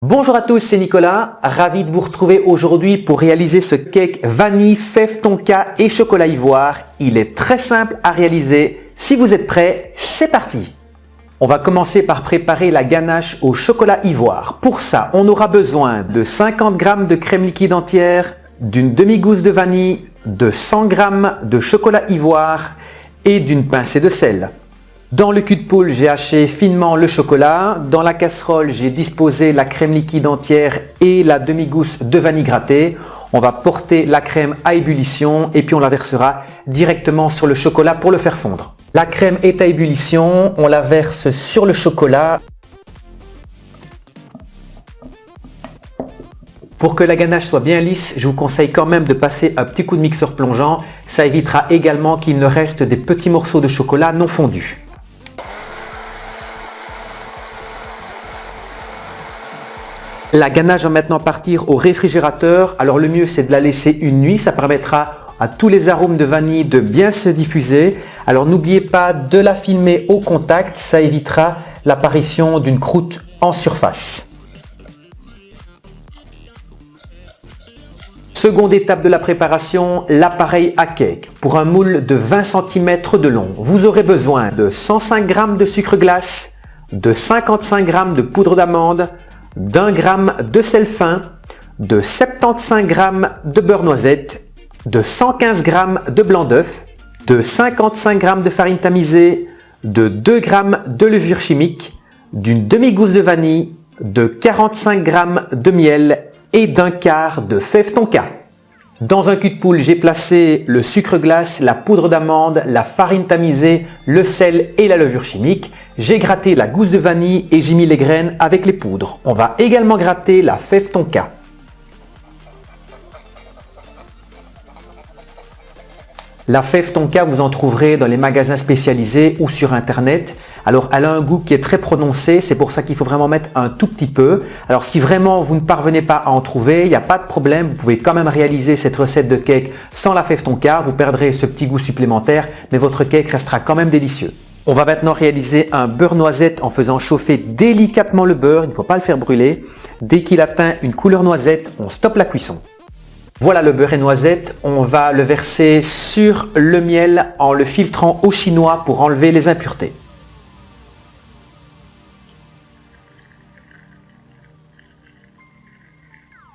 Bonjour à tous, c'est Nicolas, ravi de vous retrouver aujourd'hui pour réaliser ce cake vanille, fève tonka et chocolat ivoire. Il est très simple à réaliser. Si vous êtes prêts, c'est parti! On va commencer par préparer la ganache au chocolat ivoire. Pour ça, on aura besoin de 50 g de crème liquide entière, d'une demi-gousse de vanille, de 100 g de chocolat ivoire et d'une pincée de sel. Dans le cul de poule, j'ai haché finement le chocolat. Dans la casserole, j'ai disposé la crème liquide entière et la demi-gousse de vanille grattée. On va porter la crème à ébullition et puis on la versera directement sur le chocolat pour le faire fondre. La crème est à ébullition, on la verse sur le chocolat. Pour que la ganache soit bien lisse, je vous conseille quand même de passer un petit coup de mixeur plongeant. Ça évitera également qu'il ne reste des petits morceaux de chocolat non fondus. La ganache va maintenant partir au réfrigérateur. Alors le mieux c'est de la laisser une nuit, ça permettra à tous les arômes de vanille de bien se diffuser. Alors n'oubliez pas de la filmer au contact, ça évitera l'apparition d'une croûte en surface. Seconde étape de la préparation, l'appareil à cake. Pour un moule de 20 cm de long, vous aurez besoin de 105 g de sucre glace, de 55 g de poudre d'amande, d'1 g de sel fin, de 75 g de beurre noisette, de 115 g de blanc d'œuf, de 55 g de farine tamisée, de 2 g de levure chimique, d'une demi-gousse de vanille, de 45 g de miel et d'un quart de fève tonka. Dans un cul de poule, j'ai placé le sucre glace, la poudre d'amande, la farine tamisée, le sel et la levure chimique. J'ai gratté la gousse de vanille et j'ai mis les graines avec les poudres. On va également gratter la fève tonka. La fève tonka, vous en trouverez dans les magasins spécialisés ou sur internet. Alors elle a un goût qui est très prononcé, c'est pour ça qu'il faut vraiment mettre un tout petit peu. Alors si vraiment vous ne parvenez pas à en trouver, il n'y a pas de problème, vous pouvez quand même réaliser cette recette de cake sans la fève tonka. Vous perdrez ce petit goût supplémentaire, mais votre cake restera quand même délicieux. On va maintenant réaliser un beurre noisette en faisant chauffer délicatement le beurre, il ne faut pas le faire brûler. Dès qu'il atteint une couleur noisette, on stoppe la cuisson. Voilà le beurre et noisette, on va le verser sur le miel en le filtrant au chinois pour enlever les impuretés.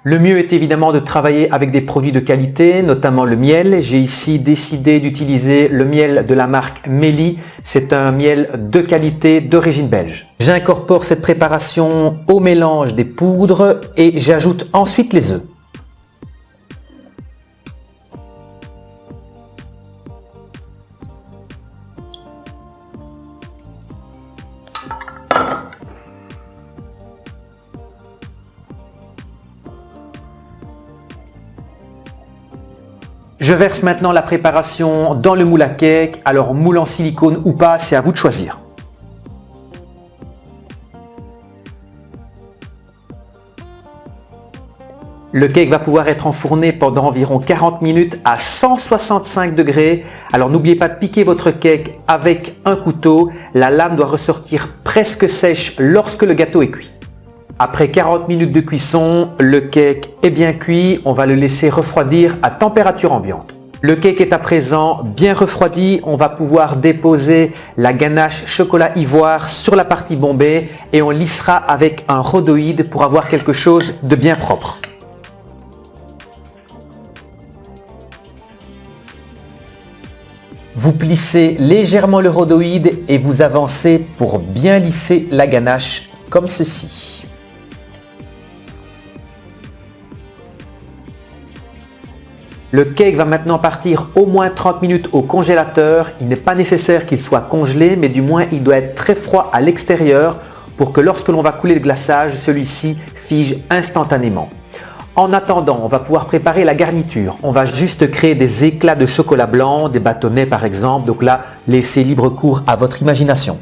Le mieux est évidemment de travailler avec des produits de qualité, notamment le miel. J'ai ici décidé d'utiliser le miel de la marque Méli. C'est un miel de qualité d'origine belge. J'incorpore cette préparation au mélange des poudres et j'ajoute ensuite les œufs. Je verse maintenant la préparation dans le moule à cake. Alors moule en silicone ou pas, c'est à vous de choisir. Le cake va pouvoir être enfourné pendant environ 40 minutes à 165 degrés. Alors n'oubliez pas de piquer votre cake avec un couteau. La lame doit ressortir presque sèche lorsque le gâteau est cuit. Après 40 minutes de cuisson, le cake est bien cuit. On va le laisser refroidir à température ambiante. Le cake est à présent bien refroidi. On va pouvoir déposer la ganache chocolat ivoire sur la partie bombée et on lissera avec un rhodoïde pour avoir quelque chose de bien propre. Vous plissez légèrement le rhodoïde et vous avancez pour bien lisser la ganache comme ceci. Le cake va maintenant partir au moins 30 minutes au congélateur. Il n'est pas nécessaire qu'il soit congelé, mais du moins il doit être très froid à l'extérieur pour que lorsque l'on va couler le glaçage, celui-ci fige instantanément. En attendant, on va pouvoir préparer la garniture. On va juste créer des éclats de chocolat blanc, des bâtonnets par exemple. Donc là, laissez libre cours à votre imagination.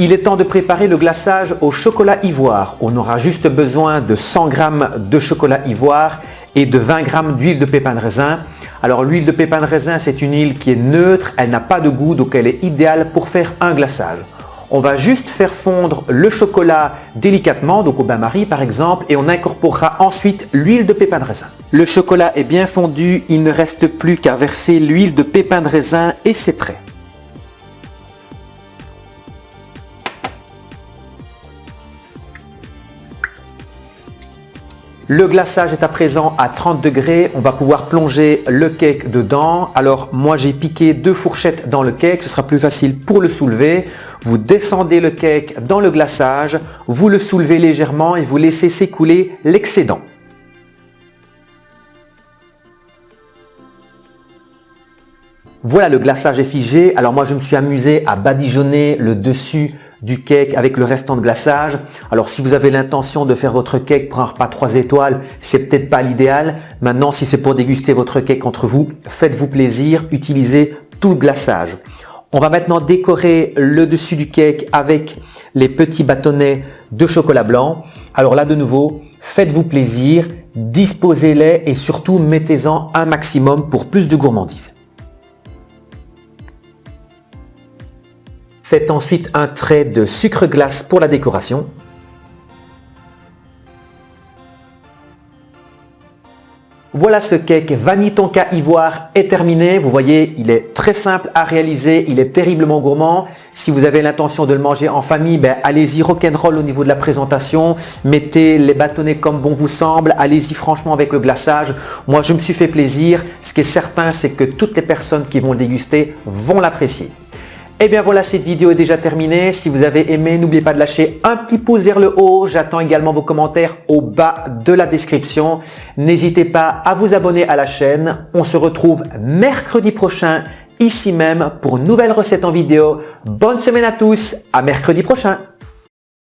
Il est temps de préparer le glaçage au chocolat ivoire. On aura juste besoin de 100 g de chocolat ivoire et de 20 g d'huile de pépin de raisin. Alors l'huile de pépins de raisin, c'est une huile qui est neutre, elle n'a pas de goût, donc elle est idéale pour faire un glaçage. On va juste faire fondre le chocolat délicatement, donc au bain-marie par exemple, et on incorporera ensuite l'huile de pépins de raisin. Le chocolat est bien fondu, il ne reste plus qu'à verser l'huile de pépins de raisin et c'est prêt. Le glaçage est à présent à 30 degrés, on va pouvoir plonger le cake dedans. Alors moi j'ai piqué 2 fourchettes dans le cake, ce sera plus facile pour le soulever. Vous descendez le cake dans le glaçage, vous le soulevez légèrement et vous laissez s'écouler l'excédent. Voilà, le glaçage est figé. Alors moi je me suis amusé à badigeonner le dessus du cake avec le restant de glaçage. Alors si vous avez l'intention de faire votre cake pour un repas 3 étoiles, c'est peut-être pas l'idéal. Maintenant, si c'est pour déguster votre cake entre vous, faites-vous plaisir, utilisez tout le glaçage. On va maintenant décorer le dessus du cake avec les petits bâtonnets de chocolat blanc. Alors là de nouveau, faites-vous plaisir, disposez-les et surtout mettez-en un maximum pour plus de gourmandise. Faites ensuite un trait de sucre glace pour la décoration. Voilà, ce cake vanille tonka ivoire est terminé. Vous voyez, il est très simple à réaliser, il est terriblement gourmand. Si vous avez l'intention de le manger en famille, allez-y rock'n'roll au niveau de la présentation. Mettez les bâtonnets comme bon vous semble. Allez-y franchement avec le glaçage. Moi, je me suis fait plaisir. Ce qui est certain, c'est que toutes les personnes qui vont le déguster vont l'apprécier. Et bien voilà, cette vidéo est déjà terminée. Si vous avez aimé, n'oubliez pas de lâcher un petit pouce vers le haut. J'attends également vos commentaires au bas de la description. N'hésitez pas à vous abonner à la chaîne. On se retrouve mercredi prochain, ici même, pour une nouvelle recette en vidéo. Bonne semaine à tous, à mercredi prochain.